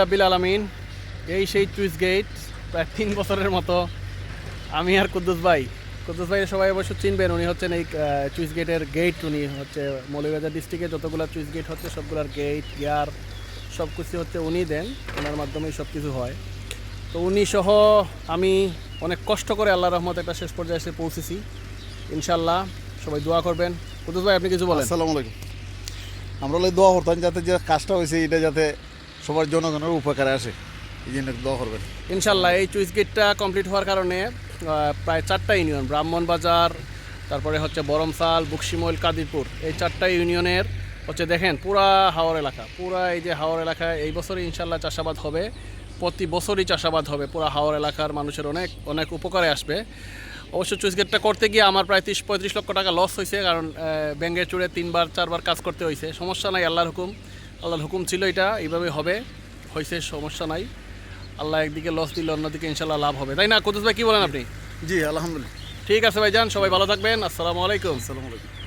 রাব্বিল আলামিন। এই সেই চুইস গেট, প্রায় 3 বছরের মতো আমি আর কুদ্দুস ভাই সবাই অবশ্য চিনবেন। উনি হচ্ছেন এই চুইস গেটের গেট। উনি হচ্ছে মৌলভীবাজার ডিস্ট্রিক্টে যতগুলো চুইস গেট হচ্ছে সবগুলোর গেট গিয়ার সব কিছু হচ্ছে উনি দেন, ওনার মাধ্যমেই সব কিছু হয়। তো উনি সহ আমি অনেক কষ্ট করে আল্লাহর রহমত একটা শেষ পর্যায়ে এসে পৌঁছেছি। ইনশাল্লাহ সবাই দোয়া করবেন। কুদ্দুস ভাই আপনি কিছু বলেন। আসসালামু আলাইকুম। আমরা দোয়া করতাম যাতে যে কাজটা হয়েছে এটা যাতে সবার জনগণের উপকারে আসে, এই জন্য দোয়া করবেন। ইনশাল্লাহ এই চুইস গেটটা কমপ্লিট হওয়ার কারণে প্রায় 4টা ইউনিয়ন, ব্রাহ্মণবাজার, তারপরে হচ্ছে বরমসাল, বুকশিমল, কাদিরপুর, এই 4টা ইউনিয়নের হচ্ছে দেখেন পুরা হাওর এলাকা, পুরা এই যে হাওর এলাকায় এই বছরই ইনশাল্লাহ চাষাবাদ হবে। প্রতি বছরই চাষাবাদ হবে। পুরা হাওর এলাকার মানুষের অনেক অনেক উপকারে আসবে। অবশ্য চুইস গেটটা করতে গিয়ে আমার প্রায় 30-35 লক্ষ টাকা লস হয়েছে, কারণ ব্যাঙ্গের চুড়ে 3-4বার কাজ করতে হয়েছে। সমস্যা নাই, আল্লাহর হুকুম ছিল এটা এইভাবে হবে, হয়েছে, সমস্যা নাই। আল্লাহ একদিকে লস দিলে অন্যদিকে ইনশাল্লাহ লাভ হবে, তাই না কুদ্দুস ভাই? কী বলেন আপনি? জি আলহামদুলিল্লাহ। ঠিক আছে ভাইজান, সবাই ভালো থাকবেন। আসসালামু আলাইকুম। আসসালামু আলাইকুম।